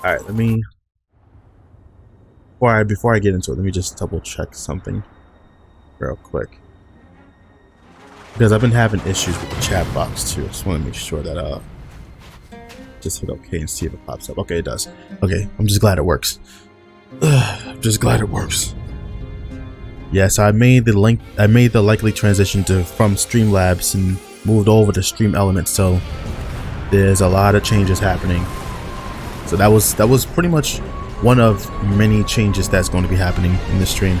All right, before I get into it, let me just double check something real quick, because I've been having issues with the chat box too. I just want to make sure that just hit OK and see if it pops up. Okay, it does. Okay, I'm just glad it works. I'm just glad it works. Yeah, so I made the likely transition from Streamlabs and moved over to Stream Elements. So there's a lot of changes happening. So that was pretty much one of many changes that's going to be happening in the stream.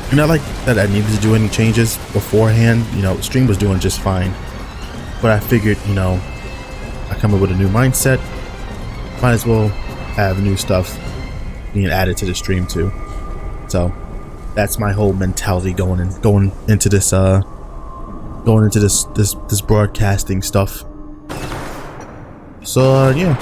And not like that I needed to do any changes beforehand. You know, stream was doing just fine, but I figured, you know, I come up with a new mindset, might as well have new stuff being added to the stream too. So that's my whole mentality going into this broadcasting stuff. So yeah.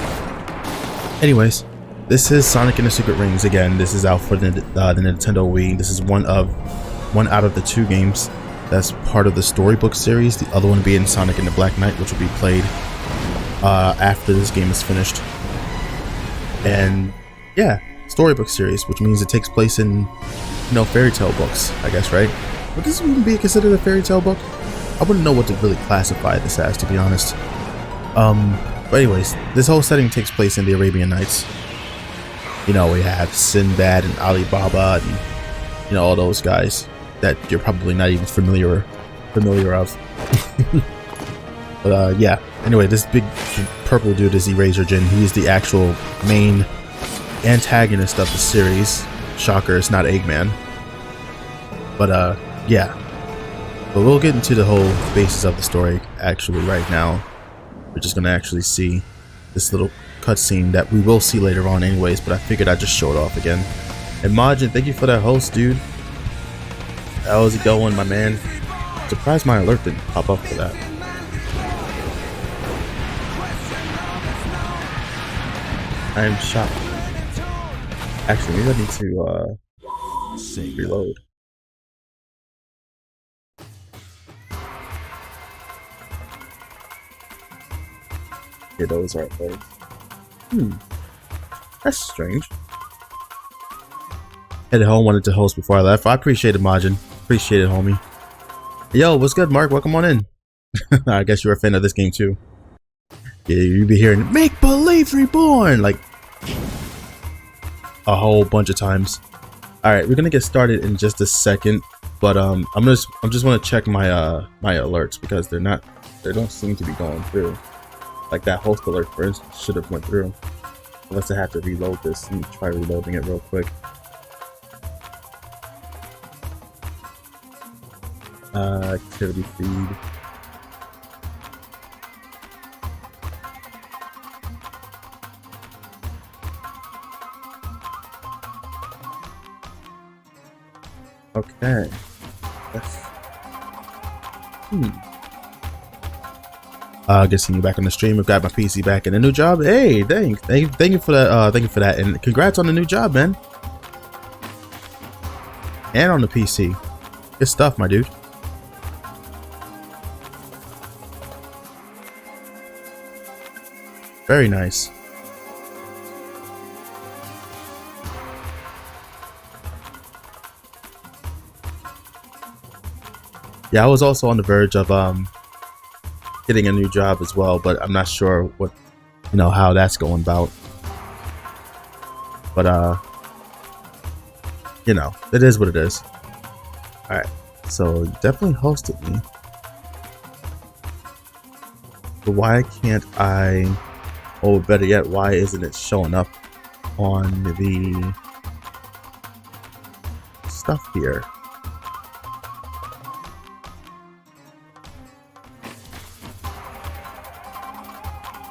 Anyways, this is Sonic and the Secret Rings. Again, this is out for the Nintendo Wii. This is one out of the 2 games that's part of the Storybook series. The other one being Sonic and the Black Knight, which will be played after this game is finished. And yeah, Storybook series, which means it takes place in, you know, fairy tale books, I guess, right? Would this even be considered a fairy tale book? I wouldn't know what to really classify this as, to be honest. But anyways, this whole setting takes place in the Arabian Nights. You know, we have Sinbad and Alibaba and, you know, all those guys that you're probably not even familiar of. But yeah, anyway, this big purple dude is Erazor Djinn. He's the actual main antagonist of the series. Shocker, it's not Eggman. But yeah, but we'll get into the whole basis of the story actually right now. We're just gonna actually see this little cutscene that we will see later on anyways, but I figured I'd just show it off again. And Majin, thank you for that host, dude. How's it going, my man? Surprised my alert didn't pop up for that. I am shocked. Actually, maybe I need to reload. Yeah, those aren't those. That's strange. Headed home, wanted to host before I left. I appreciate it, Majin. Appreciate it, homie. Yo, what's good, Mark? Welcome on in. I guess you're a fan of this game too. Yeah, you be hearing "Make Believe Reborn" like a whole bunch of times. All right, we're gonna get started in just a second, but I'm just want to check my my alerts because they don't seem to be going through. Like that host alert, for instance, should have went through. Unless I have to reload this. Let me try reloading it real quick. Activity feed. Okay. Guessing you back on the stream. I've got my PC back in a new job. Hey, thank you for that. Thank you for that, and congrats on the new job, man. And on the PC. Good stuff, my dude. Very nice. Yeah, I was also on the verge of getting a new job as well, but I'm not sure what, you know, how that's going about. But you know, it is what it is. All right, so you definitely hosted me, but why can't I? Or better yet, why isn't it showing up on the stuff here?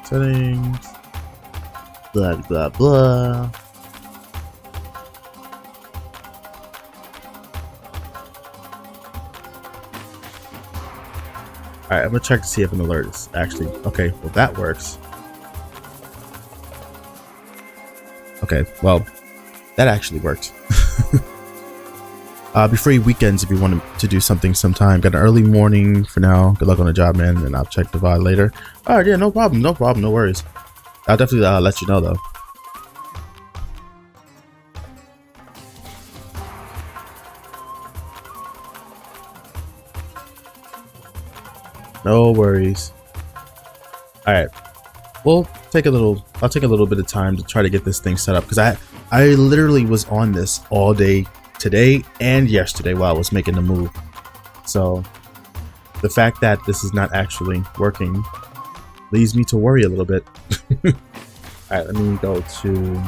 Settings, blah blah blah. Alright, I'm gonna check to see if an alert is actually okay. Well, that works. Okay, well, that actually worked. Be free weekends if you want to do something sometime. Got an early morning for now. Good luck on the job, man, and I'll check the VOD later. Alright, yeah, no problem, no worries. I'll definitely let you know though. No worries. All right, I'll take a little bit of time to try to get this thing set up, because I literally was on this all day today and yesterday while I was making the move. So the fact that this is not actually working leads me to worry a little bit. All right, let me go to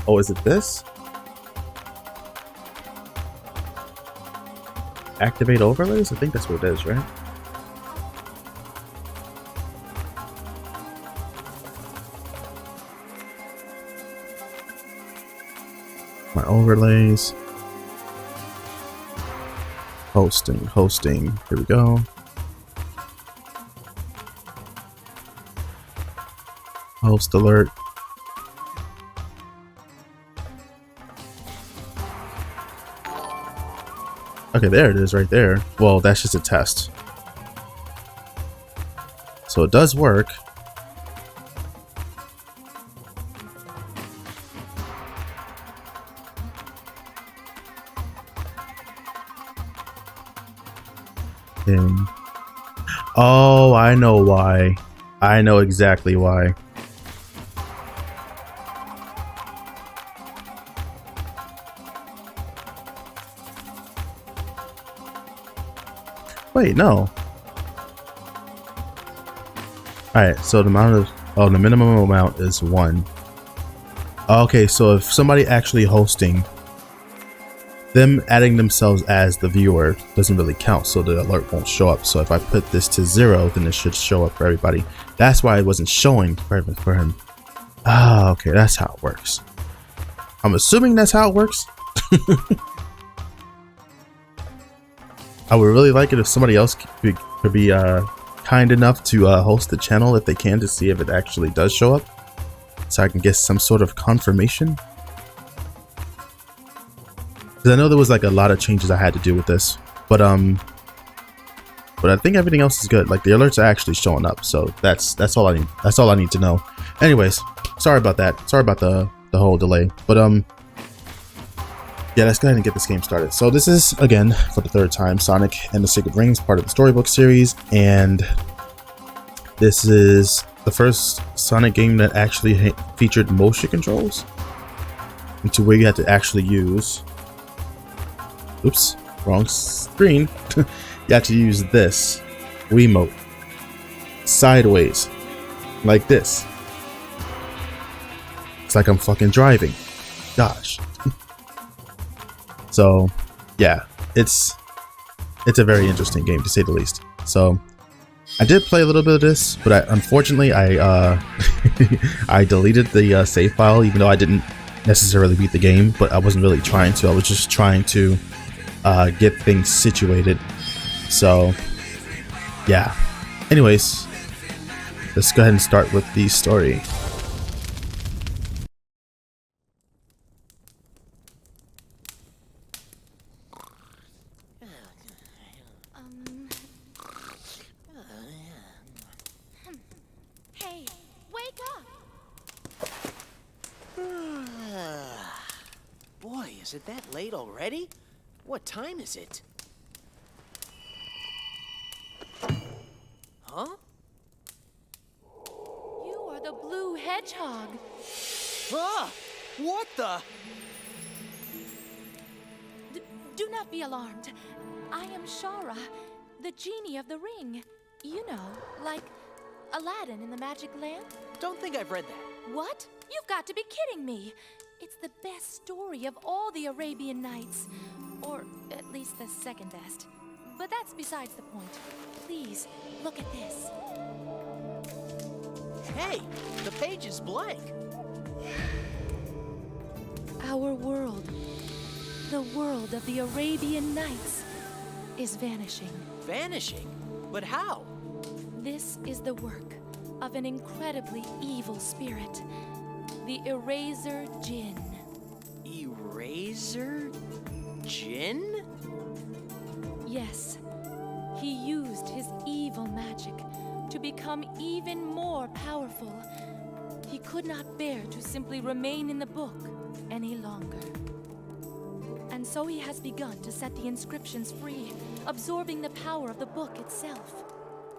oh, is it this? Activate overlays? I think that's what it is, right? My overlays. Hosting. Here we go. Host alert. Okay, there it is right there. Well, that's just a test. So it does work. Oh, I know why. I know exactly why. Wait, no. Alright, so the minimum amount is 1. Okay, so if somebody actually hosting, them adding themselves as the viewer doesn't really count, so the alert won't show up. So if I put this to 0, then it should show up for everybody. That's why it wasn't showing for him. Ah, okay, that's how it works. I'm assuming that's how it works. I would really like it if somebody else could be kind enough to host the channel if they can, to see if it actually does show up, so I can get some sort of confirmation. Because I know there was like a lot of changes I had to do with this, but I think everything else is good. Like the alerts are actually showing up, so that's all I need. That's all I need to know. Anyways, sorry about that. Sorry about the whole delay, but yeah, let's go ahead and get this game started. So this is, again, for the 3rd time, Sonic and the Sacred Rings, part of the Storybook series, and this is the first Sonic game that actually featured motion controls, into where you had to actually use. Oops, wrong screen. You have to use this Wiimote sideways, like this. It's like I'm fucking driving. Gosh. So, yeah, it's a very interesting game, to say the least. So, I did play a little bit of this, but unfortunately, I deleted the save file, even though I didn't necessarily beat the game. But I wasn't really trying to. I was just trying to get things situated. So, yeah. Anyways, let's go ahead and start with the story. Hey, wake up! Boy, is it that late already? What time is it? Huh? You are the blue hedgehog. Ah! What the? Do not be alarmed. I am Shara, the genie of the ring. You know, like Aladdin in the magic lamp. Don't think I've read that. What? You've got to be kidding me. It's the best story of all the Arabian Nights. Or at least the second best. But that's besides the point. Please, look at this. Hey, the page is blank. Our world, the world of the Arabian Nights, is vanishing. Vanishing? But how? This is the work of an incredibly evil spirit, the Erazor Djinn. Erazor Djinn? Yes, He used his evil magic to become even more powerful. He could not bear to simply remain in the book any longer. And so he has begun to set the inscriptions free, absorbing the power of the book itself.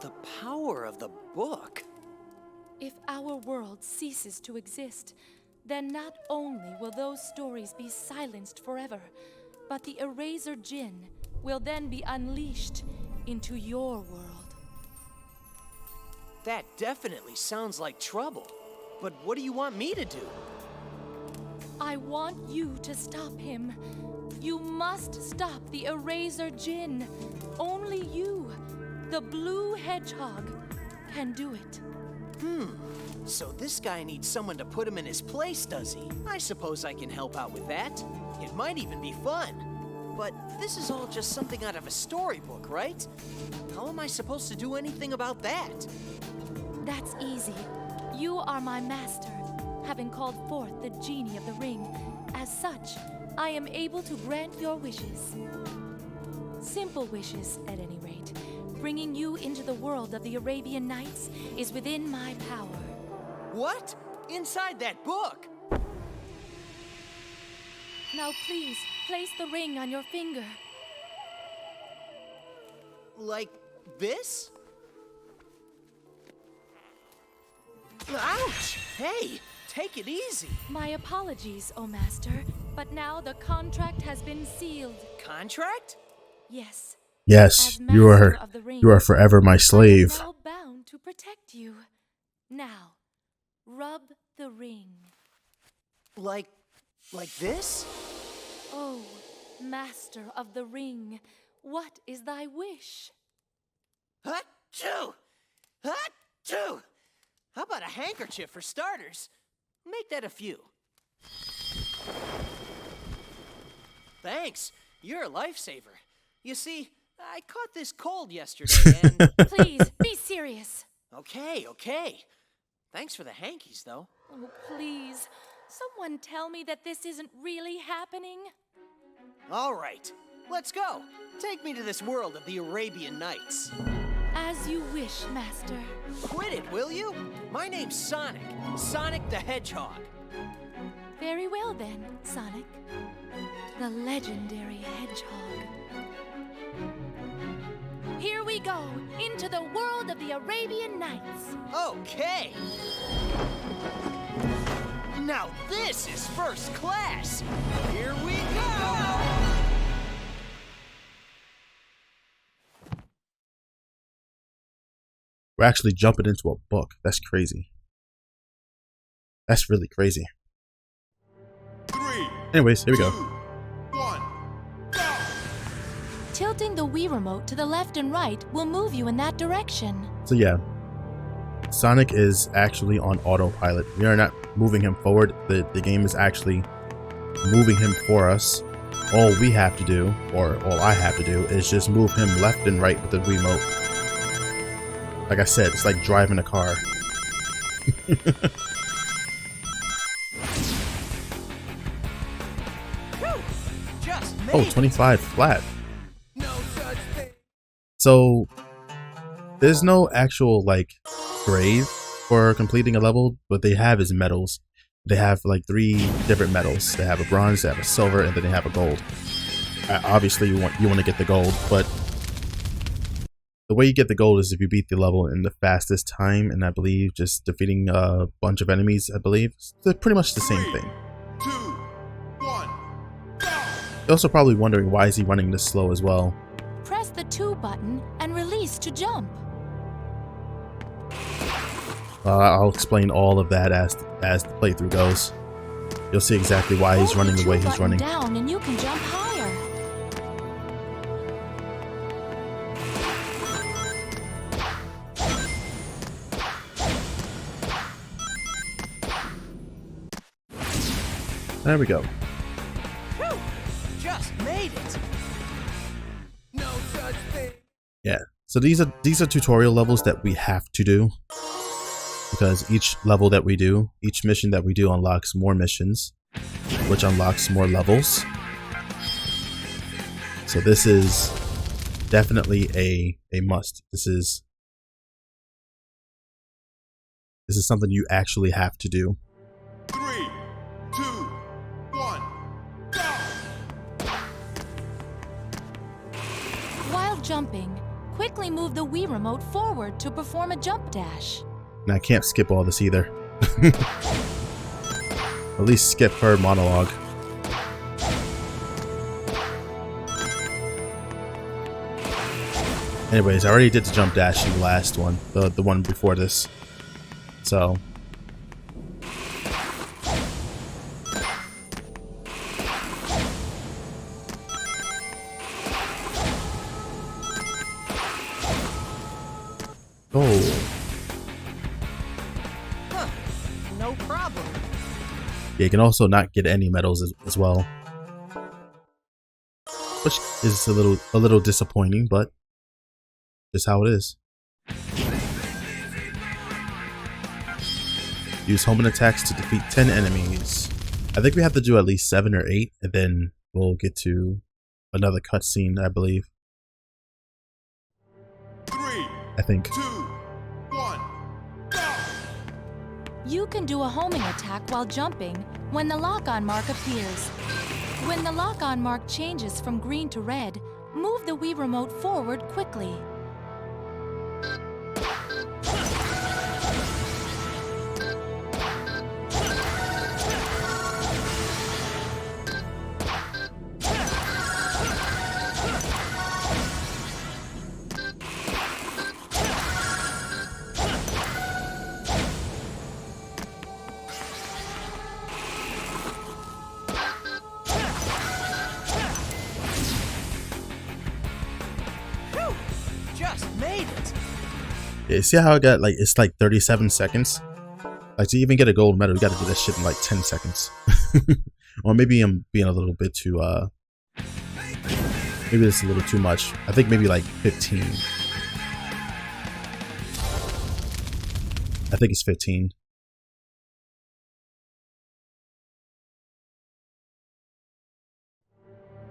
The power of the book? If our world ceases to exist, then not only will those stories be silenced forever, but the Erazor Djinn will then be unleashed into your world. That definitely sounds like trouble. But what do you want me to do? I want you to stop him. You must stop the Erazor Djinn. Only you, the blue hedgehog, can do it. So this guy needs someone to put him in his place, does he? I suppose I can help out with that. It might even be fun. But this is all just something out of a storybook, right? How am I supposed to do anything about that? That's easy. You are my master, having called forth the genie of the ring. As such, I am able to grant your wishes. Simple wishes, at any rate. Bringing you into the world of the Arabian Nights is within my power. What? Inside that book? Now please, place the ring on your finger. Like this? Ouch! Hey, take it easy. My apologies, O Master, but now the contract has been sealed. Contract? Yes. Yes, As you master are of the ring, you are forever my slave. I am now bound to protect you. Now, rub the ring. Like this? Oh, Master of the Ring, what is thy wish? Achoo! Achoo! How about a handkerchief for starters? Make that a few. Thanks, you're a lifesaver. You see, I caught this cold yesterday and... Please, be serious. Okay. Thanks for the hankies, though. Oh, please. Someone tell me that this isn't really happening. All right, let's go. Take me to this world of the Arabian Nights. As you wish, Master. Quit it, will you? My name's Sonic. Sonic the Hedgehog. Very well then, Sonic. The legendary hedgehog. Here we go, into the world of the Arabian Nights. Okay. Now this is first class. Here we go. We're actually jumping into a book. That's crazy. That's really crazy. 3. Anyways, here we go. 1. Go! Tilting the Wii remote to the left and right will move you in that direction. So yeah, Sonic is actually on autopilot. We are not moving him forward. The game is actually moving him for us. All we have to do, or all I have to do, is just move him left and right with the remote. Like I said, it's like driving a car. Just made Oh, 25 flat. No such thing. So there's no actual like grade for completing a level. What they have is medals. They have like 3 different medals. They have a bronze, they have a silver, and then they have a gold. Obviously you want to get the gold, but the way you get the gold is if you beat the level in the fastest time, and I believe just defeating a bunch of enemies. I believe they're pretty much the same 3, thing. 2, 1. Go! You're also probably wondering why is he running this slow as well. Press the 2 button and release to jump. I'll explain all of that as the playthrough goes. You'll see exactly why he's running the way he's running. Down and you can jump higher. There we go. Whew, just made it. No such thing. Yeah. So these are tutorial levels that we have to do, because each level that we do, each mission that we do unlocks more missions, which unlocks more levels. So this is definitely a must. This is something you actually have to do. 3, 2, 1, go! While jumping, quickly move the Wii remote forward to perform a jump dash. And I can't skip all this either. At least skip her monologue. Anyways, I already did the jump dash in the last one, the one before this. So oh. Huh. No problem. Yeah, you can also not get any medals as well, which is a little disappointing, but just how it is. Use homing attacks to defeat 10 enemies. I think we have to do at least 7 or 8, and then we'll get to another cutscene, I believe. 3, I think. 2, 1, go! You can do a homing attack while jumping when the lock-on mark appears. When the lock-on mark changes from green to red, move the Wii remote forward quickly. Just made it. Yeah, see how I got like it's like 37 seconds? Like to even get a gold medal, you gotta do that shit in like 10 seconds. Or maybe I'm being a little bit too maybe it's a little too much. I think maybe like 15. I think it's 15.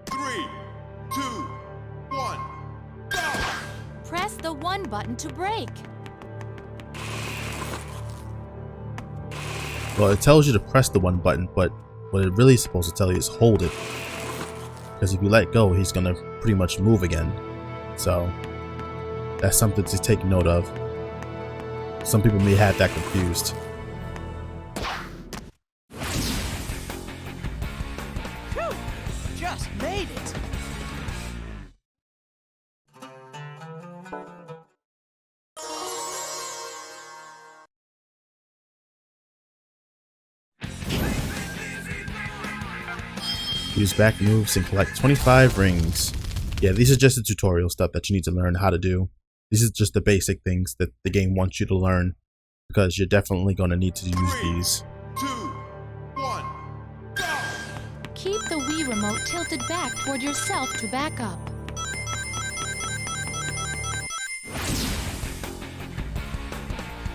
Three, two, one, go! Press the 1 button to brake. Well, it tells you to press the 1 button, but what it really is supposed to tell you is hold it. Because if you let go, he's gonna pretty much move again. So that's something to take note of. Some people may have that confused. Phew! Just made it. Use back moves and collect 25 rings. Yeah, these are just the tutorial stuff that you need to learn how to do. These are just the basic things that the game wants you to learn, because you're definitely going to need to use these. 2, 1, go! Keep the Wii remote tilted back toward yourself to back up.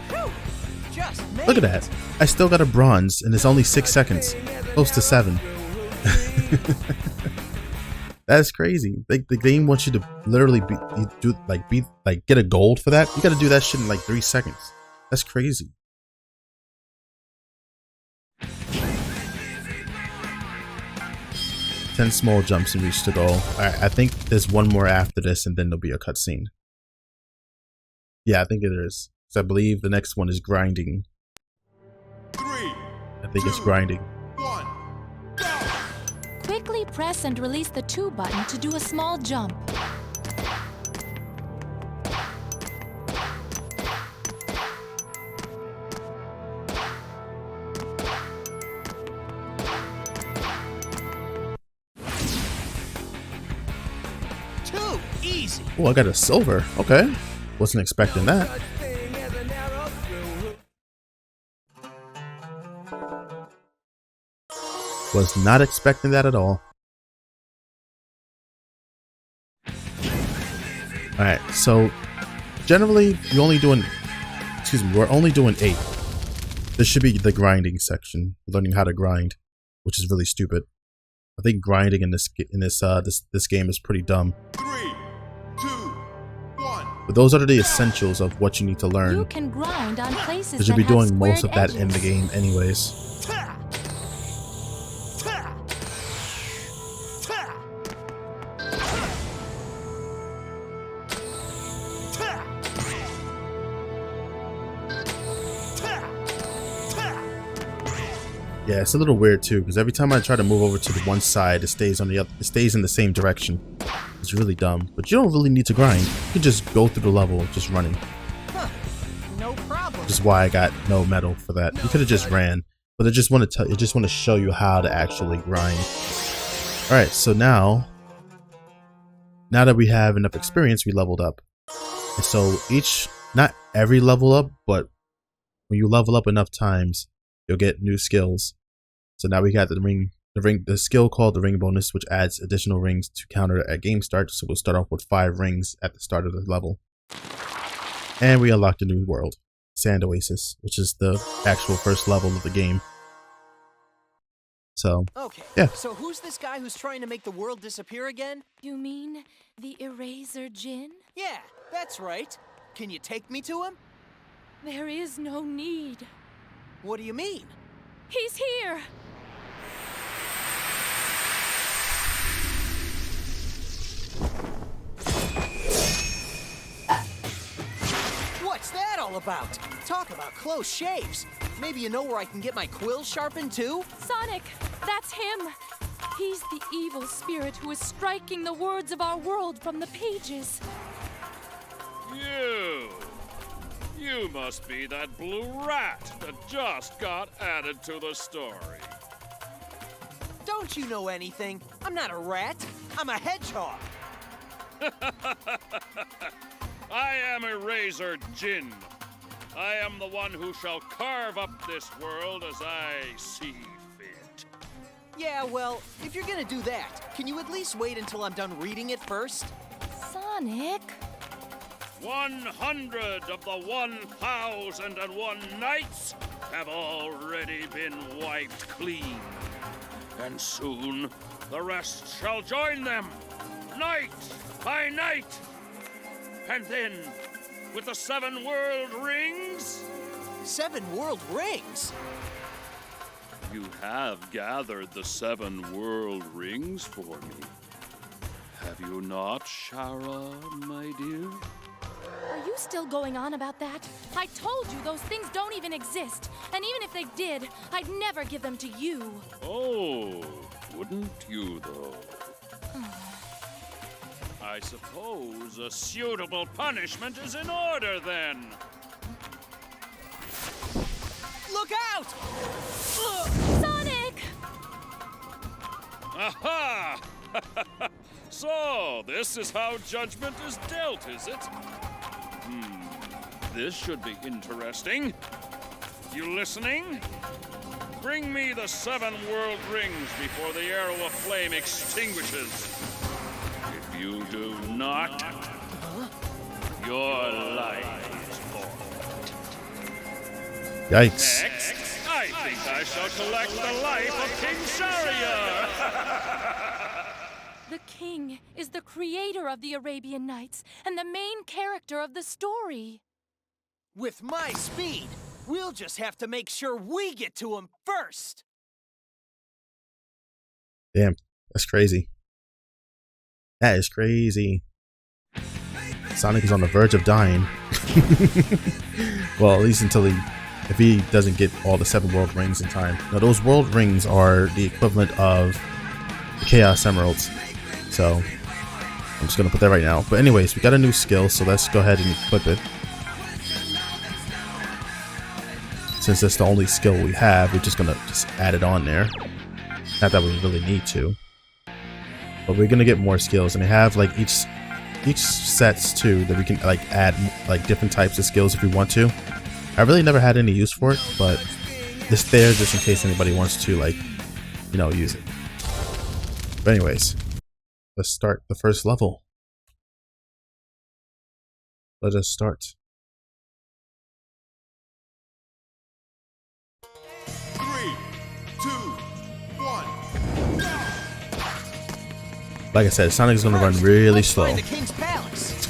Phew! Just made Look at that. I still got a bronze and it's only 6 seconds. Close to 7. That's crazy. Like the game wants you to literally get a gold for that. You got to do that shit in like 3 seconds. That's crazy. Ten small jumps and reach the goal. Alright, I think there's one more after this and then there'll be a cutscene. Yeah, I think it is. So I believe the next one is grinding. 3, I think it's grinding. 1, go! Quickly press and release the 2 button to do a small jump. Too easy. Oh, I got a silver. Okay. Wasn't expecting that. Was not expecting that at all. Alright, so generally we're only doing 8. This should be the grinding section, learning how to grind, which is really stupid. I think grinding in this game is pretty dumb. 3, 2, But those are the essentials of what you need to You learn. can grind on places Because you'll be that have doing most of squared that in the edges. game anyways. Yeah, it's a little weird too, because every time I try to move over to the one side, it stays on the other. It stays in the same direction. It's really dumb. But you don't really need to grind. You can just go through the level just running. Huh. No problem. Which is why I got no medal for that. You could have just ran, but I just want to tell. I just want to show you how to actually grind. All right, so now that we have enough experience, we leveled up. And so not every level up, but when you level up enough times, you'll get new skills. So now we got the skill called the ring bonus, which adds additional rings to counter at game start. So we'll start off with 5 rings at the start of the level. And we unlocked a new world, Sand Oasis, which is the actual first level of the game. So, Okay. yeah. So who's this guy who's trying to make the world disappear again? You mean the Erazor Djinn? Yeah, that's right. Can you take me to him? There is no need. What do you mean? He's here! What's that all about? Talk about close shaves. Maybe you know where I can get my quill sharpened too? Sonic, that's him. He's the evil spirit who is striking the words of our world from the pages. You must be that blue rat that just got added to the story. Don't you know anything? I'm not a rat. I'm a hedgehog. I am Erazor Djinn. I am the one who shall carve up this world as I see fit. Yeah, well, if you're gonna do that, can you at least wait until I'm done reading it first? Sonic? 100 of the 1,001 nights have already been wiped clean. And soon the rest shall join them, night by night. And then, with the 7 world rings... 7 world rings? You have gathered the 7 world rings for me. Have you not, Shara, my dear? Are you still going on about that? I told you those things don't even exist. And even if they did, I'd never give them to you. Oh, wouldn't you, though? I suppose a suitable punishment is in order, then. Look out! Sonic! Aha! So, this is how judgment is dealt, is it? This should be interesting. You listening? Bring me the 7 world rings before the arrow of flame extinguishes. If you do not, your life is forfeit. Yikes. Next, I think I shall collect the life of King Sharia. The king is the creator of the Arabian Nights and the main character of the story. With my speed, we'll just have to make sure we get to him first. Damn, that's crazy. That is crazy. Sonic is on the verge of dying. Well, at least until if he doesn't get all the 7 world rings in time. Now, those world rings are the equivalent of the Chaos Emeralds. So, I'm just going to put that right now. But anyways, we got a new skill, so let's go ahead and equip it. Since that's the only skill we have, we're just going to add it on there. Not that we really need to. But we're going to get more skills, and they have like each sets too that we can like add like different types of skills if we want to. I really never had any use for it, but it's there just in case anybody wants to like, you know, use it. But anyways, let's start the first level. Let us start. 3, 2, 1, go! Like I said, Sonic is going to run really Let's slow. find the king's palace.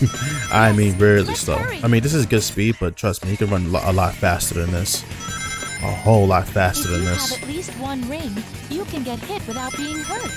I mean, really slow. I mean, this is good speed, but trust me, he can run a lot faster than this. A whole lot faster than this. If you have at least one ring, you can get hit without being hurt.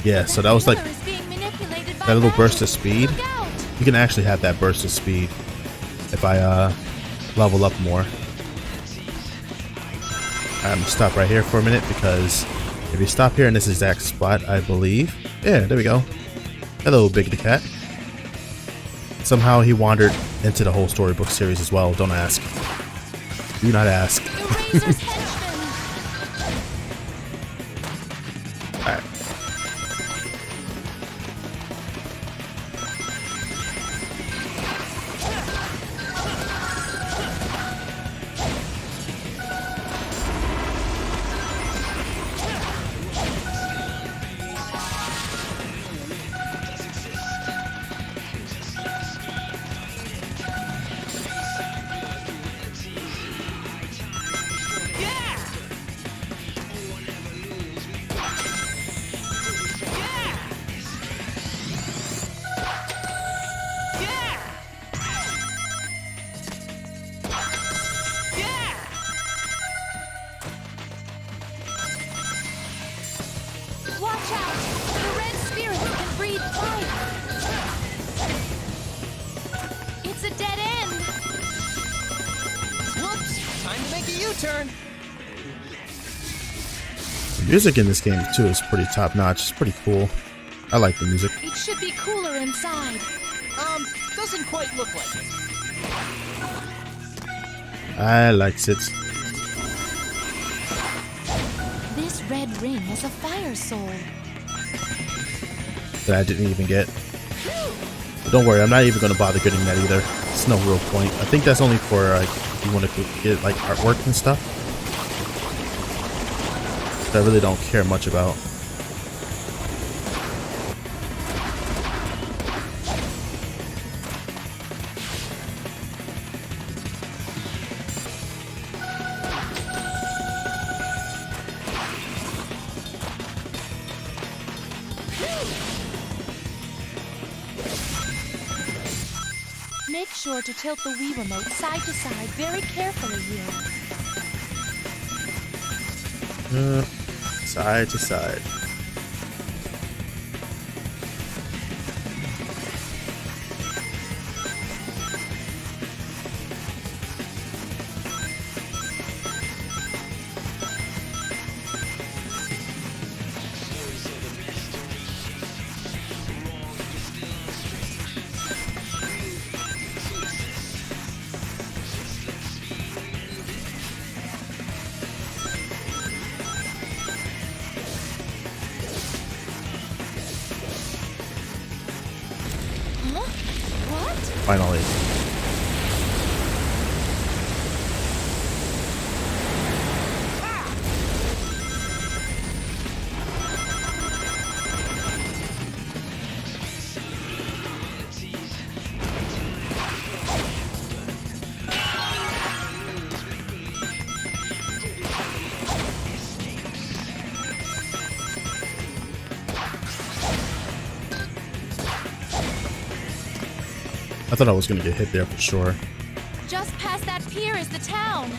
Yeah, so that was like that little burst of speed. You can actually have that burst of speed if I level up more. I'm gonna stop right here for a minute because if you stop here in this exact spot, I believe. Yeah, there we go. Hello, Big the Cat. Somehow he wandered into the whole storybook series as well. Don't ask. Do not ask. Alright. Turn. The music in this game too is pretty top notch. It's pretty cool. I like the music. It should be cooler inside. Doesn't quite look like it. I likes it. This red ring has a fire soul. That I didn't even get. But don't worry, I'm not even going to bother getting that either. It's no real point. I think that's only for like if you want to get like artwork and stuff. That I really don't care much about. Make sure to tilt the Wii remote side to side very carefully here. Side to side. Finally. I thought I was gonna get hit there for sure. Just past that pier is the town.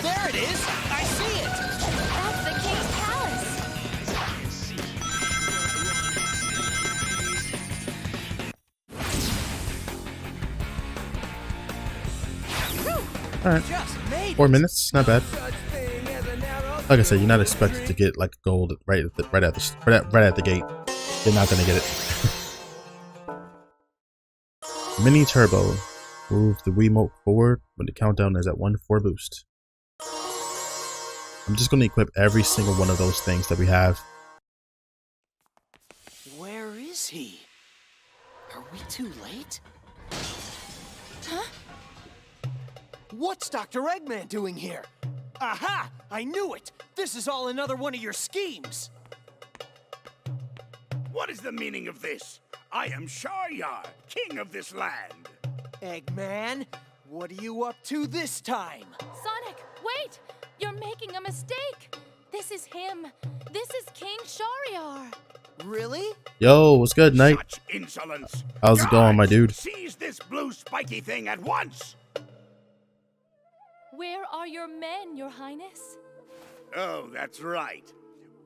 There it is! I see it! That's the king's palace. Alright. 4 minutes, not bad. Like I said, you're not expected to get like gold right at the gate. You're not gonna get it. Mini turbo. Move the Wiimote forward when the countdown is at 1 for boost. I'm just going to equip every single one of those things that we have. Where is he? Are we too late? Huh? What's Dr. Eggman doing here? Aha! I knew it! This is all another one of your schemes! What is the meaning of this? I am Sharyar, king of this land. Eggman, what are you up to this time? Sonic, wait! You're making a mistake! This is him. This is King Sharyar. Really? Yo, what's good, Knight? Such insolence. How's it going, my Guards, dude? Seize this blue spiky thing at once. Where are your men, Your Highness? Oh, that's right.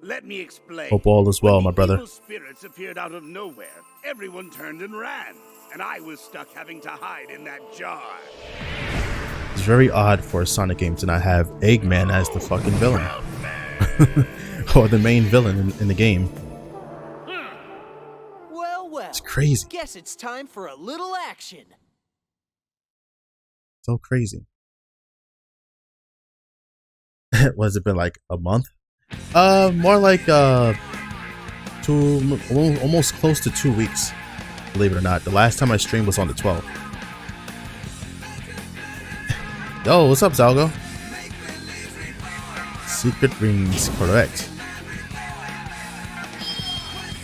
Let me explain. Hope all is well, When my the brother. evil spirits appeared out of nowhere, everyone turned and ran, and I was stuck having to hide in that jar. It's very odd for a Sonic game to not have Eggman as the fucking villain. Or the main villain in the game. Well. It's crazy. Guess it's time for a little action. So crazy. What has it been, like a month? More like almost close to 2 weeks. Believe it or not. The last time I streamed was on the 12th. Yo, what's up, Zalgo? Secret rings, correct.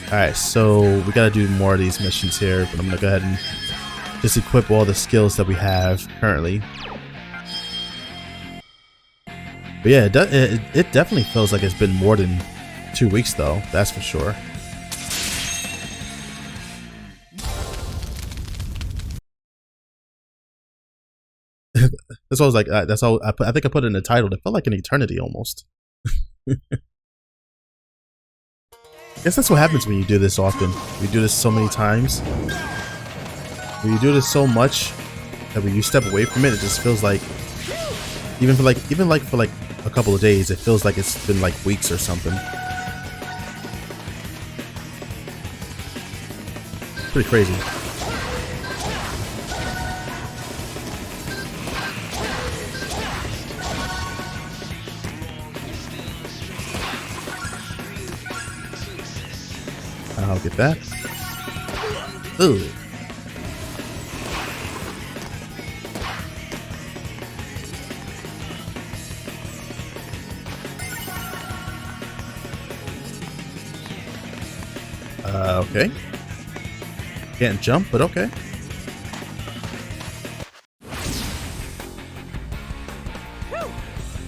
Alright, so we gotta do more of these missions here, but I'm gonna go ahead and just equip all the skills that we have currently. But yeah, it definitely feels like it's been more than 2 weeks, though. That's for sure. That's what I was like. That's all. I think I put it in the title. It felt like an eternity almost. I guess that's what happens when you do this often. You do this so many times. When you do this so much that when you step away from it, it just feels like even for like a couple of days, it feels like it's been like weeks or something. Pretty crazy. I'll get that. Ooh. Okay. Can't jump, but okay. Whew!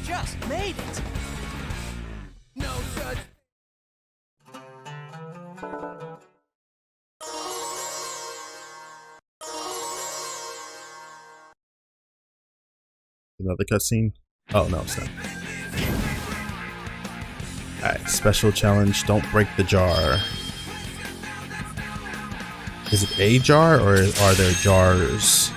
Just made it! No such... Another cutscene. Oh no, it's not. Alright, special challenge. Don't break the jar. Is it a jar or are there jars?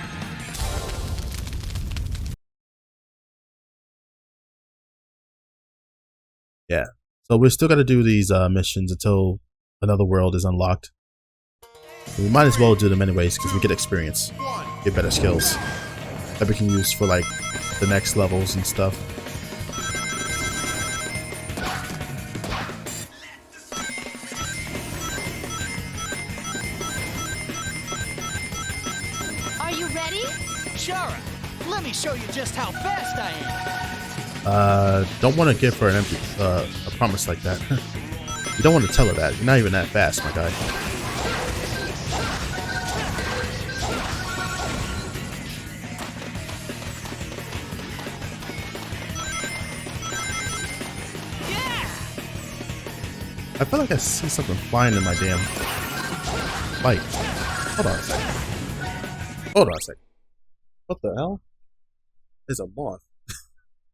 Yeah. So we're still got to do these missions until another world is unlocked. We might as well do them anyways because we get experience, get better skills that we can use for like the next levels and stuff. Are you ready? Shara, let me show you just how fast I am. Don't want to give her an empty a promise like that. You don't want to tell her that. You're not even that fast, my guy. I feel like I see something flying in my damn light. Hold on a second. Hold on a second. What the hell? There's a moth.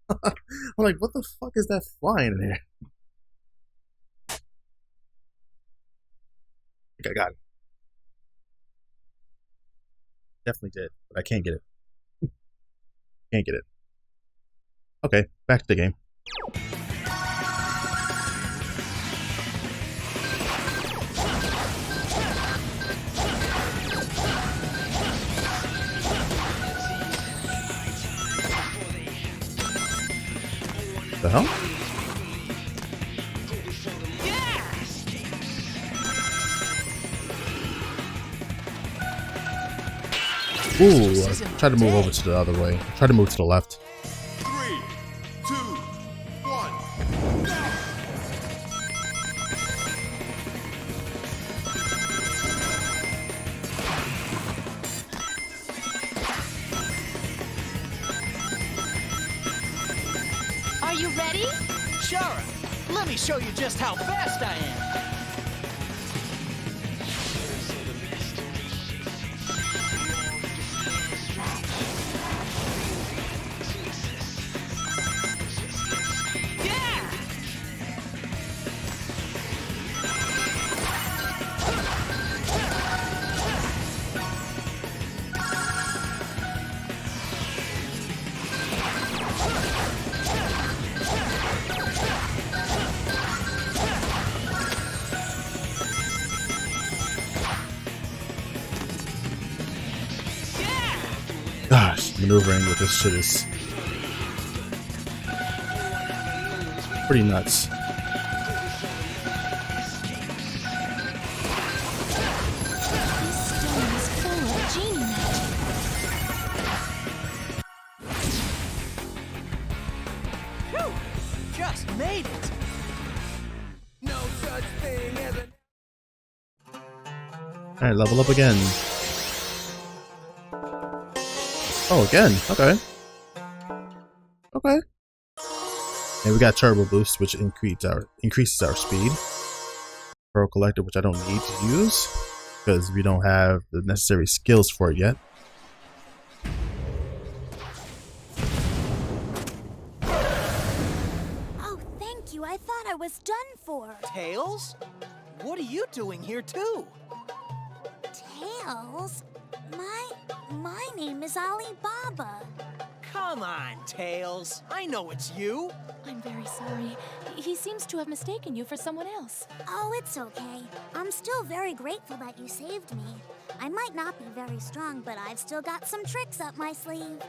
I'm like, what the fuck is that flying in here? I think I got it. Definitely did, but I can't get it. Can't get it. Okay, back to the game. The hell? Ooh, I tried to move over to the other way. Try to move to the left. 3, 2, 1. Are you ready? Shara, let me show you just how fast I am. Gosh, maneuvering with this shit is pretty nuts. This stone is full of genie magic. Phew! Just made it. No such thing as a... Alright, level up again. Oh, again. Okay. Okay. And we got Turbo Boost, which increases our speed. Pearl Collector, which I don't need to use because we don't have the necessary skills for it yet. Oh, thank you. I thought I was done for. Tails? What are you doing here too? Tails? My name is Alibaba. Come on, Tails. I know it's you. I'm very sorry. He seems to have mistaken you for someone else. Oh, it's okay. I'm still very grateful that you saved me. I might not be very strong, but I've still got some tricks up my sleeve.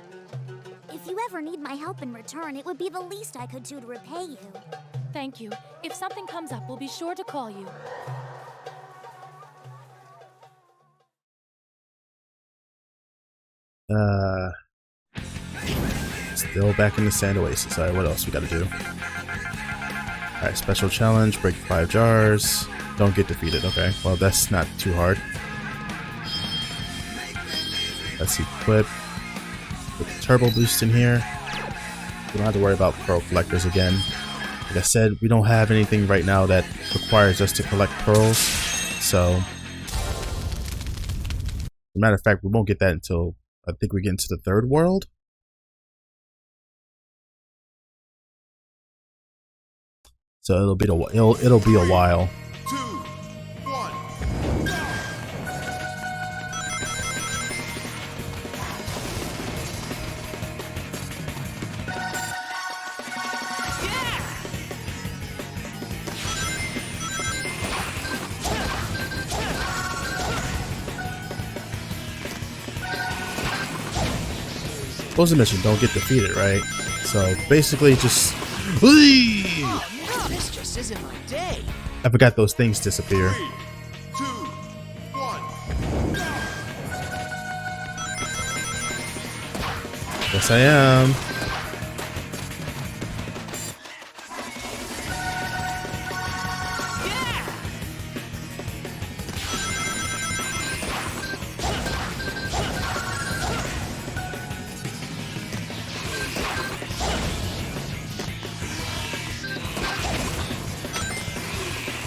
If you ever need my help in return, it would be the least I could do to repay you. Thank you. If something comes up, we'll be sure to call you. Still back in the Sand Oasis. Alright, what else we gotta do? Alright, special challenge, break 5 jars. Don't get defeated. Okay, well that's not too hard. Let's equip. Put the Turbo Boost in here. We don't have to worry about Pearl Collectors again. Like I said, we don't have anything right now that requires us to collect pearls. So, as a matter of fact, we won't get that until I think we get into the 3rd world. So it'll be a while. 2, 1. What was the mission? Don't get defeated, right? So basically just... Oh, no, this just isn't my day. I forgot those things disappear. 3, 2, 1. Yes, I am.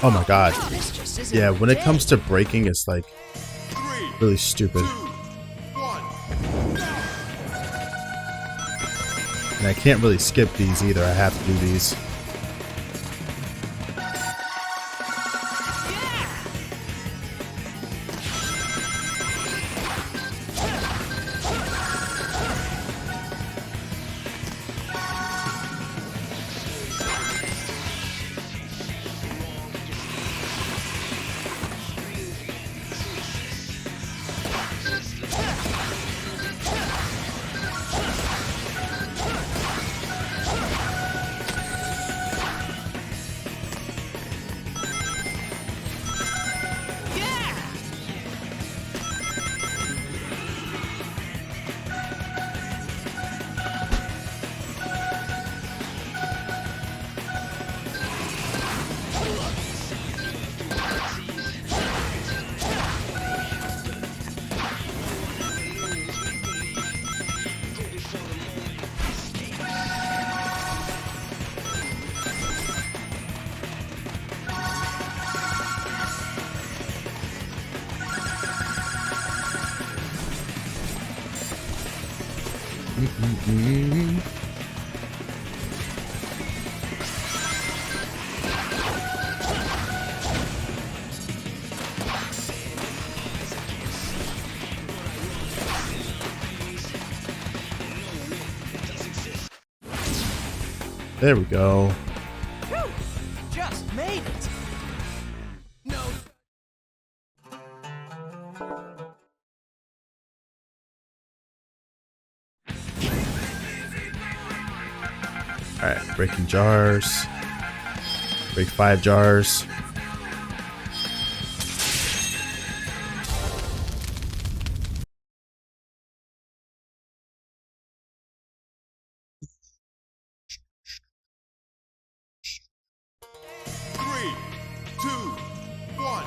Oh my god. This just isn't Yeah, my when it day. comes to breaking, it's like 3, really stupid. 2, 1. And I can't really skip these either. I have to do these. There we go. Phew! Just made it. No. Alright, breaking jars. Break 5 jars. Three, two, one.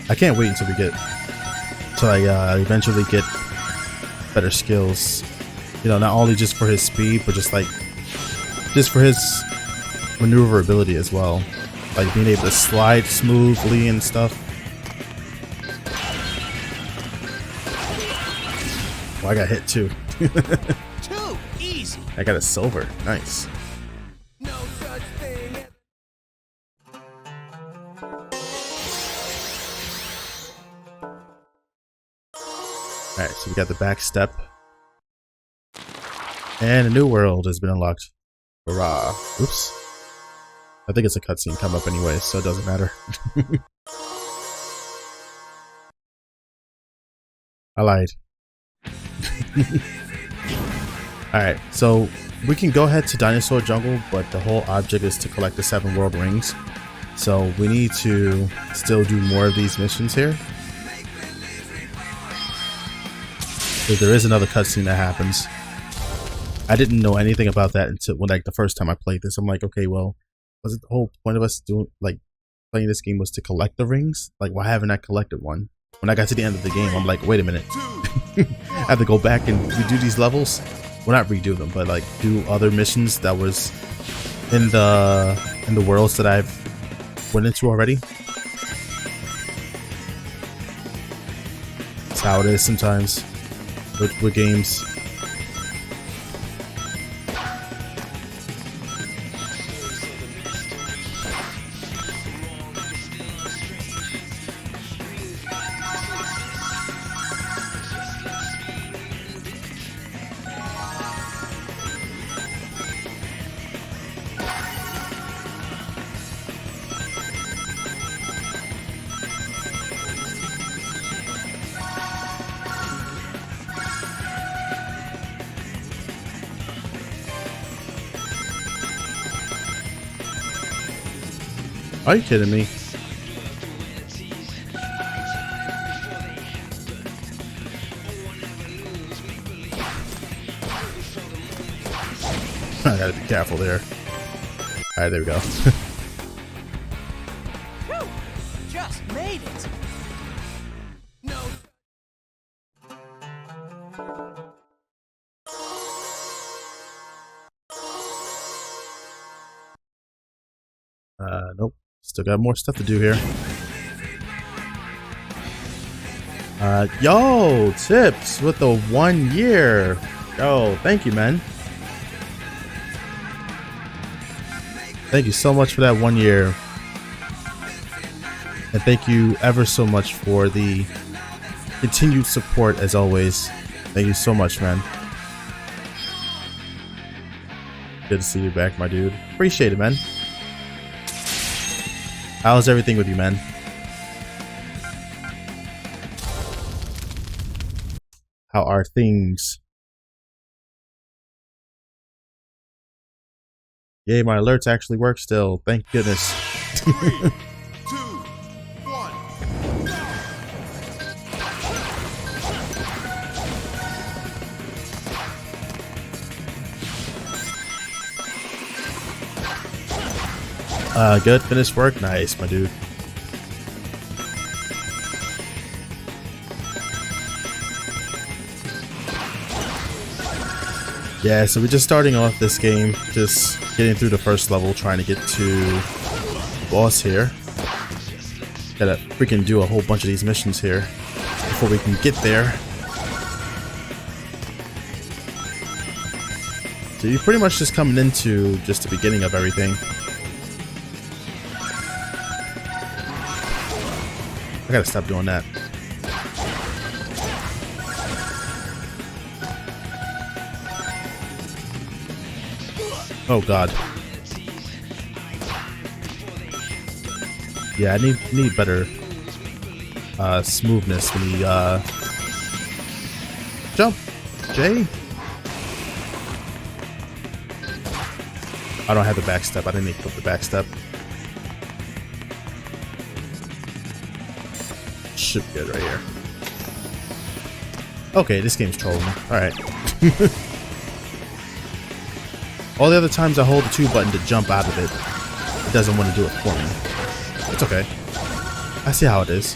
I can't wait until I eventually get better skills. You know, not only just for his speed, but just for his maneuverability as well. Like being able to slide smoothly and stuff. Oh, I got hit too. Too easy. I got a silver. Nice. No such thing. Alright, so we got the back step. And a new world has been unlocked. Hurrah. Oops. I think it's a cutscene come up anyway, so it doesn't matter. I lied. Alright, so we can go ahead to Dinosaur Jungle, but the whole object is to collect the 7 world rings. So we need to still do more of these missions here. So there is another cutscene that happens. I didn't know anything about that until like the first time I played this. I'm like, okay, well, was it the whole point of us doing playing this game was to collect the rings? Like, why haven't I collected one? When I got to the end of the game, I'm like, wait a minute. I have to go back and redo these levels. Well, not redo them, but like do other missions that was in the worlds that I've went into already. That's how it is sometimes with games. Are you kidding me? I gotta be careful there. Alright, there we go. Phew! Just made it. No. Nope. Still got more stuff to do here. Yo, Tips with the 1 year. Yo, thank you, man. Thank you so much for that 1 year. And thank you ever so much for the continued support as always. Thank you so much, man. Good to see you back, my dude. Appreciate it, man. How's everything with you, man? How are things? Yay, my alerts actually work still. Thank goodness. 3, 2, 1. Good. Finished work. Nice, my dude. Yeah, so we're just starting off this game, just getting through the first level, trying to get to the boss here. Gotta freaking do a whole bunch of these missions here before we can get there. So you're pretty much just coming into just the beginning of everything. I gotta stop doing that. Oh god. Yeah, I need better smoothness when we jump. Jay? I don't have the back step. I didn't equip the back step. Should be good right here. Okay, this game's trolling me. Alright. All the other times I hold the 2 button to jump out of it, it doesn't want to do it for me. It's okay. I see how it is.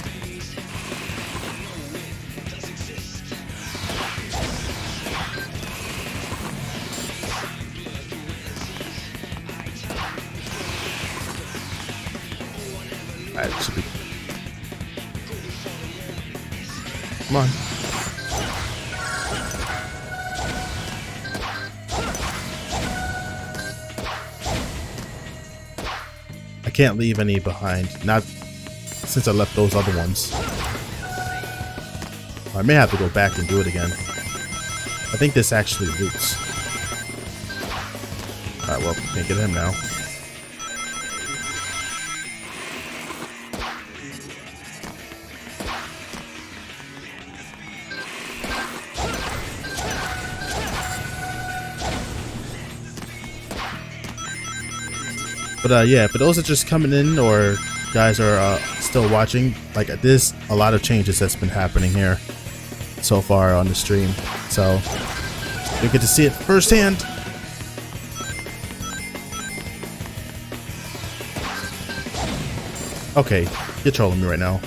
Alright, it should be. Come on. I can't leave any behind. Not since I left those other ones. I may have to go back and do it again. I think this actually loops. Alright, well, can't get him now. But yeah, for those that are just coming in or guys are still watching, like there's a lot of changes that's been happening here so far on the stream. So you get to see it firsthand. Okay, you're trolling me right now.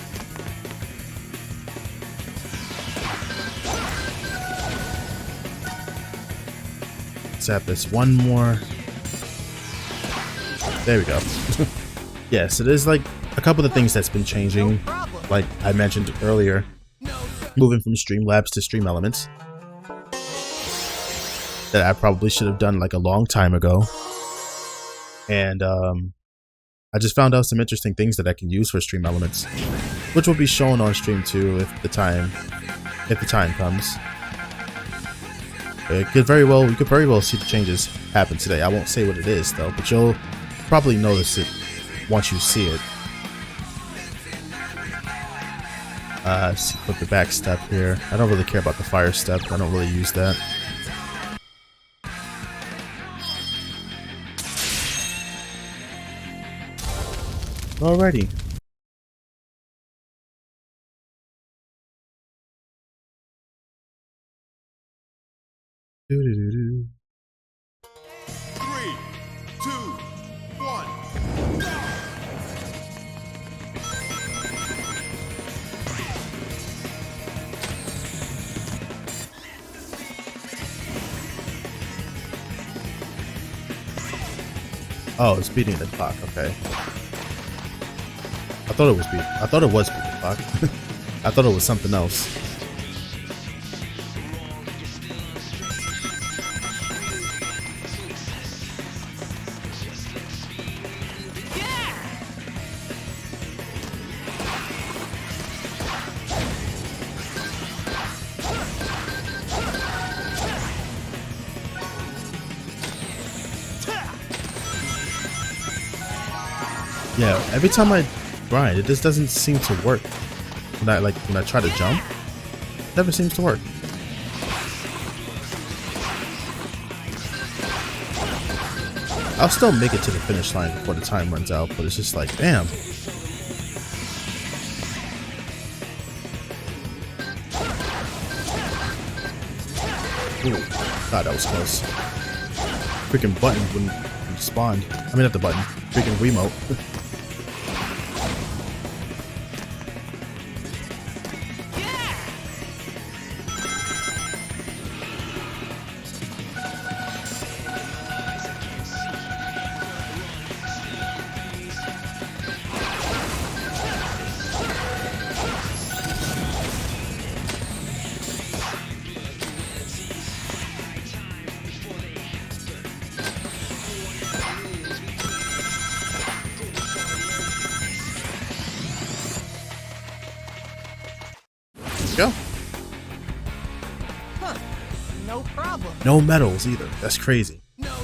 Let's have this one more. There we go. Yeah, so there's like a couple of things that's been changing, like I mentioned earlier, moving from Streamlabs to Stream Elements that I probably should have done like a long time ago. And I just found out some interesting things that I can use for Stream Elements, which will be shown on stream too if the time comes. You could very well see the changes happen today. I won't say what it is though, but you'll probably notice it once you see it. Let's put the back step here. I don't really care about the fire step. I don't really use that. Alrighty. Doo-doo-doo-doo. 3, 2, 1. Oh, it's beating the clock. Okay. I thought it was beating the clock. I thought it was something else. Yeah, every time I grind, it just doesn't seem to work. When I try to jump, it never seems to work. I'll still make it to the finish line before the time runs out, but it's just like, damn. Ooh, God, that was close. Freaking button wouldn't spawned. I mean, not the button. Freaking Wiimote. Go. Huh. No problem. No medals either. That's crazy. No.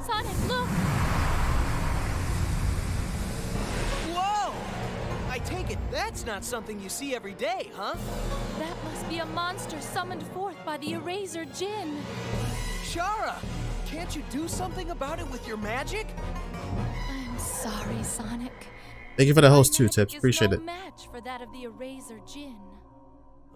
Sonic, look! Whoa! I take it that's not something you see every day, huh? That must be a monster summoned forth by the Erazor Djinn. Shara, can't you do something about it with your magic? I'm sorry, Sonic. Thank you for the host My too, magic Tips. is Appreciate no it. match for that of the Erazor Djinn.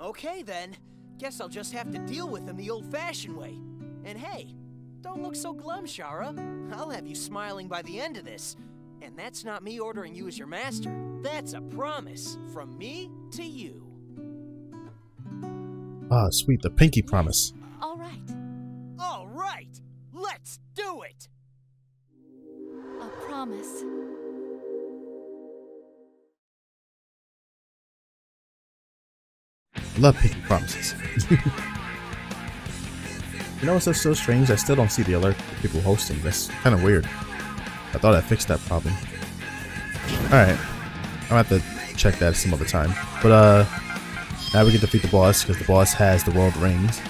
Okay then. Guess I'll just have to deal with him the old-fashioned way. And hey, don't look so glum, Shara. I'll have you smiling by the end of this. And that's not me ordering you as your master. That's a promise from me to you. Ah, sweet. The pinky promise. All right. All right, let's do it. A promise. I love pinky promises. You know what's so strange? I still don't see the alert for people hosting. That's kind of weird. I thought I fixed that problem. Alright. I'll have to check that some other time. But, now we can defeat the boss, because the boss has the world rings.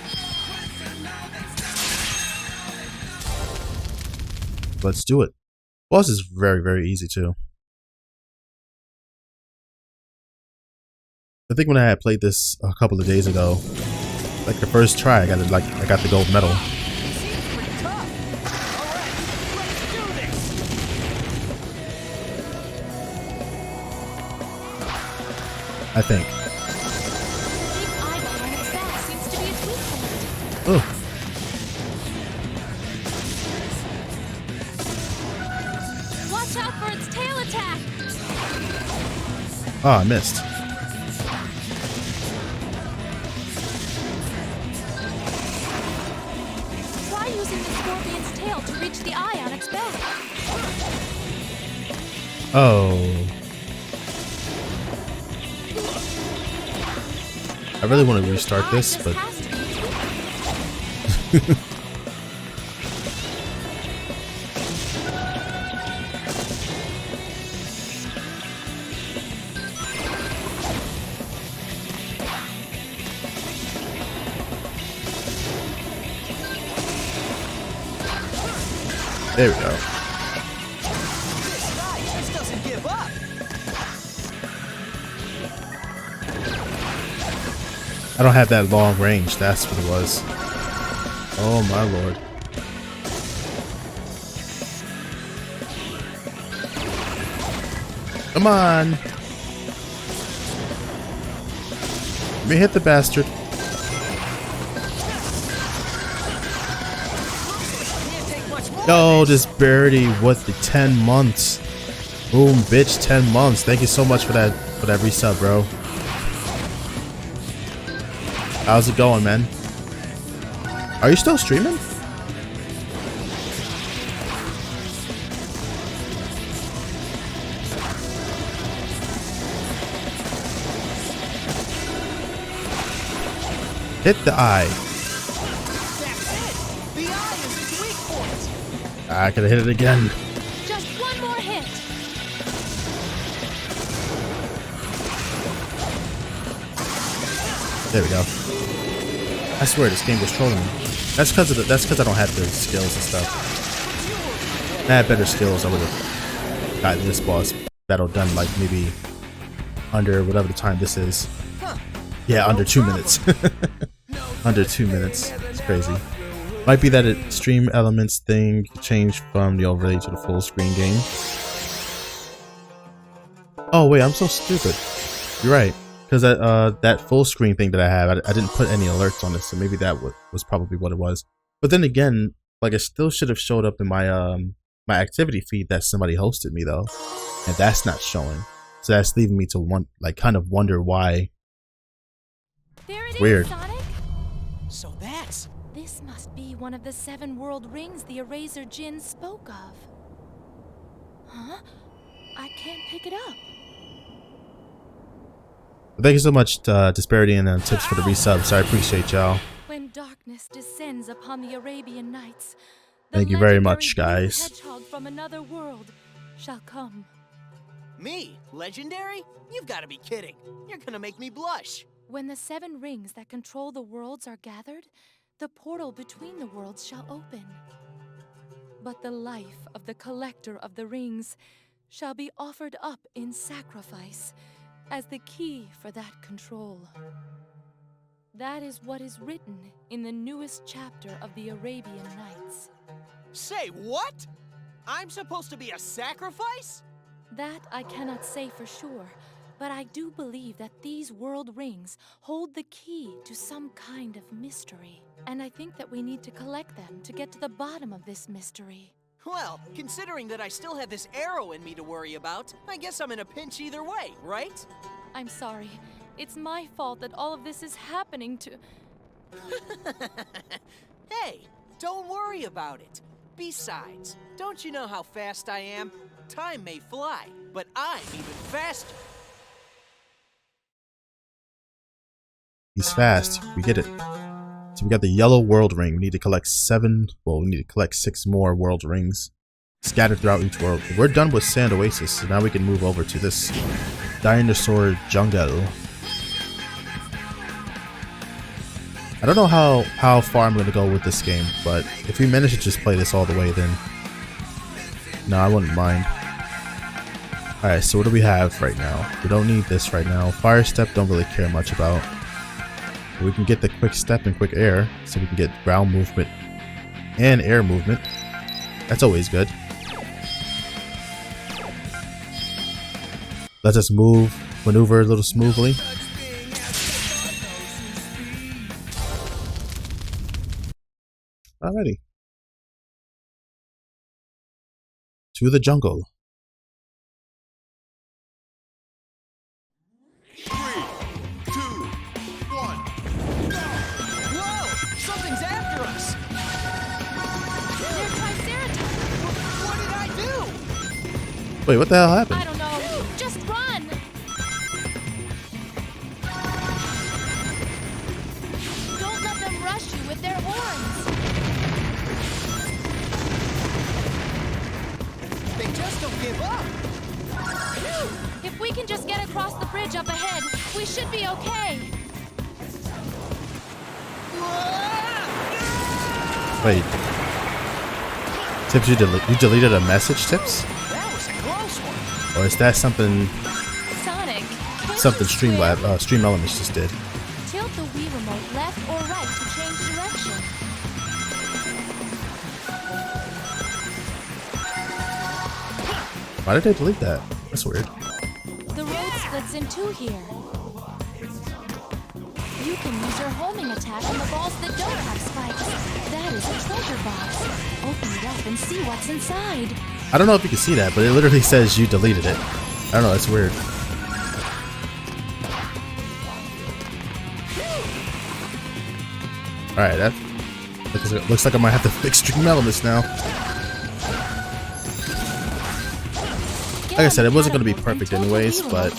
Let's do it. Boss is very, very easy, too. I think when I had played this a couple of days ago, like the first try, I got the gold medal. Seems pretty tough. All right, let's do this. I think. The big eyeball on its back seems to be its weak point. Oh, Watch out for its tail attack! oh, I missed. Try using the scorpion's tail to reach the eye on its back. Oh. I really want to restart this, but Has to be its weak point. there we go. This guy just doesn't give up. I don't have that long range, that's what it was. Oh my lord. Come on! Let me hit the bastard. Can't take much more. Yo, this birdie with the 10 months. Boom, bitch, 10 months. Thank you so much for that resub, bro. How's it going, man? Are you still streaming? Hit the eye. That's it. The eye is its weak point. I could have hit it again. Just one more hit. There we go. I swear this game was trolling me. That's because I don't have the skills and stuff. If I had better skills, I would have gotten this boss battle done like maybe under whatever the time this is. Yeah, under 2 minutes. Under 2 minutes. It's crazy. Might be that it stream elements thing changed from the overlay to the full screen game. Oh wait, I'm so stupid. You're right. because that full screen thing that I have, I didn't put any alerts on it, so maybe that was probably what it was. But then again, like it still should have showed up in my my activity feed that somebody hosted me though, and that's not showing. So that's leaving me to kind of wonder why. There it Weird. is, Sonic. So that's... This must be one of the 7 world rings the Erazor Djinn spoke of. Huh? I can't pick it up. Thank you so much, Disparity and Tips for the resubs. I appreciate y'all. When darkness descends upon the Arabian Nights, Thank you very much, guys. Hedgehog from another world shall come. Me? Legendary? You've got to be kidding. You're gonna make me blush. When the 7 rings that control the worlds are gathered, the portal between the worlds shall open. But the life of the collector of the rings shall be offered up in sacrifice as the key for that control. That is what is written in the newest chapter of the Arabian Nights. Say what? I'm supposed to be a sacrifice? That I cannot say for sure, but I do believe that these world rings hold the key to some kind of mystery. And I think that we need to collect them to get to the bottom of this mystery. Well, considering that I still have this arrow in me to worry about, I guess I'm in a pinch either way, right? I'm sorry. It's my fault that all of this is happening to... Hey, don't worry about it. Besides, don't you know how fast I am? Time may fly, but I'm even faster. He's fast. We get it. So we got the yellow world ring. We need to collect 7. Well, we need to collect 6 more world rings scattered throughout each world. We're done with Sand Oasis, so now we can move over to this dinosaur jungle. I don't know how far I'm going to go with this game, but if we manage to just play this all the way, then no, I wouldn't mind. Alright, so what do we have right now? We don't need this right now. Fire Step, don't really care much about. We can get the Quick Step and Quick Air, so we can get ground movement and air movement. That's always good. Let us maneuver a little smoothly. Alrighty. To the jungle. 3, 2, 1. Whoa! Something's after us! They're Triceratops! What did I do? Wait, what the hell happened? I don't know. Just run! Don't let them rush you with their horns! They just don't give up! If we can just get across the bridge up ahead, we should be okay. Wait. Tips, you deleted a message, Tips? That was a close one! Or is that something Sonic, Stream Elements just did? tilt the Wii remote left or right to change direction. Why did they delete that? That's weird. The road splits in 2 here. You can use your homing attack on the balls that don't have spikes. That is a treasure box. Open it up and see what's inside. I don't know if you can see that, but it literally says you deleted it. I don't know, that's weird. Alright, that looks like I might have to fix Stream Elements now. Like I said, it wasn't going to be perfect anyways, but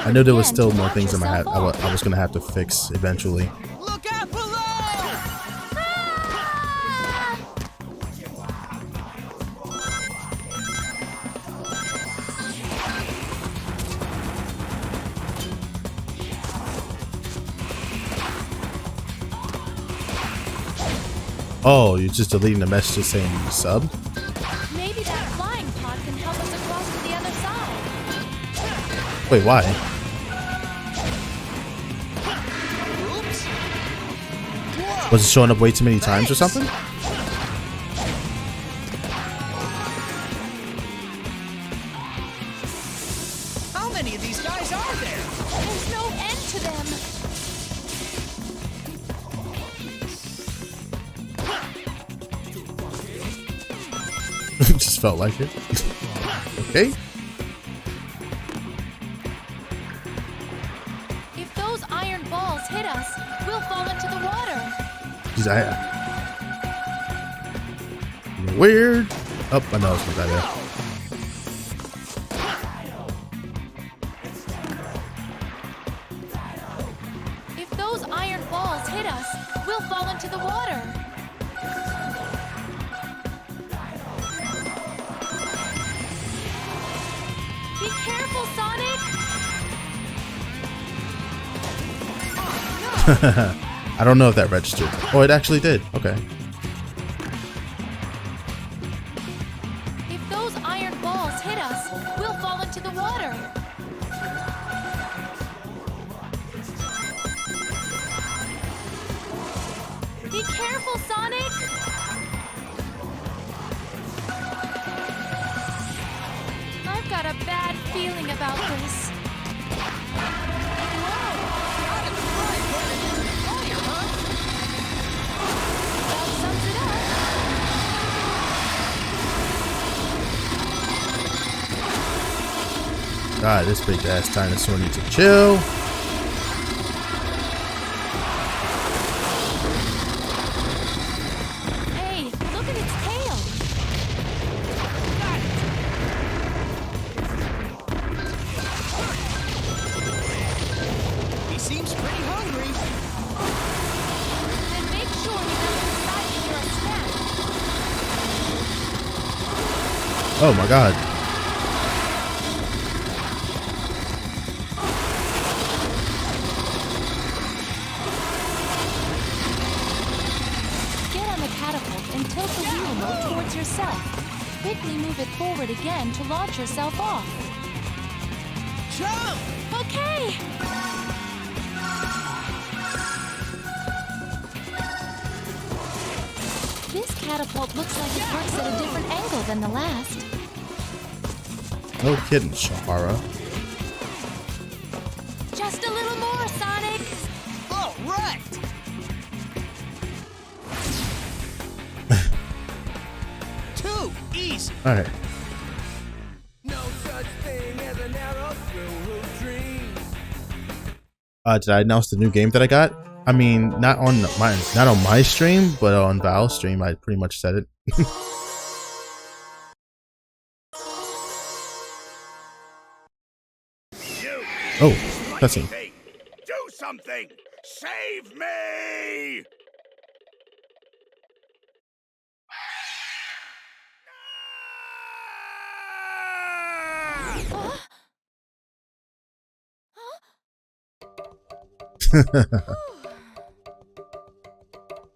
I knew there was still more things I was going to have to fix eventually. Look out below! Oh, you're just deleting the message saying you sub? Maybe that flying pod can help us across to the other side. Wait, why? Oops! Was it showing up way too many times or something? How many of these guys are felt like it. Okay. If those iron balls hit us, we'll fall into the water. Jeez, weird. Oh, I know it's not that there. If those iron balls hit us, we'll fall into the water. Be careful, Sonic! I don't know if that registered. Oh, it actually did. Okay. If those iron balls hit us, we'll fall into the water. Be careful, Sonic! I've got a bad feeling about this. That sums it up. God, this big ass dinosaur needs to chill. Hey, look at its tail. He seems pretty hungry. Then make sure he doesn't decide that you're a snack. Oh my God. Get on the catapult and tilt the wheel remote towards yourself. Quickly move it forward again to launch yourself off. Jump! Okay! This catapult looks like it works at a different angle than the last. No kidding, Shahara. Just a little more, Sonic! All right! Too easy. All right. No such thing as a narrow road dream. Did I announce the new game that I got? I mean, not on my stream, but on Val's stream, I pretty much said it. Oh, cutscene. Do something! Save me!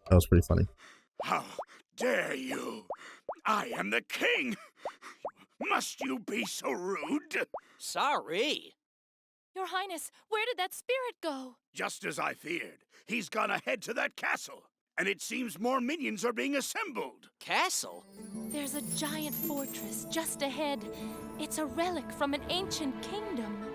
That was pretty funny. How dare you! I am the king! Must you be so rude? Sorry. Your Highness, where did that spirit go? Just as I feared, he's gone ahead to that castle, and it seems more minions are being assembled. Castle? There's a giant fortress just ahead. It's a relic from an ancient kingdom.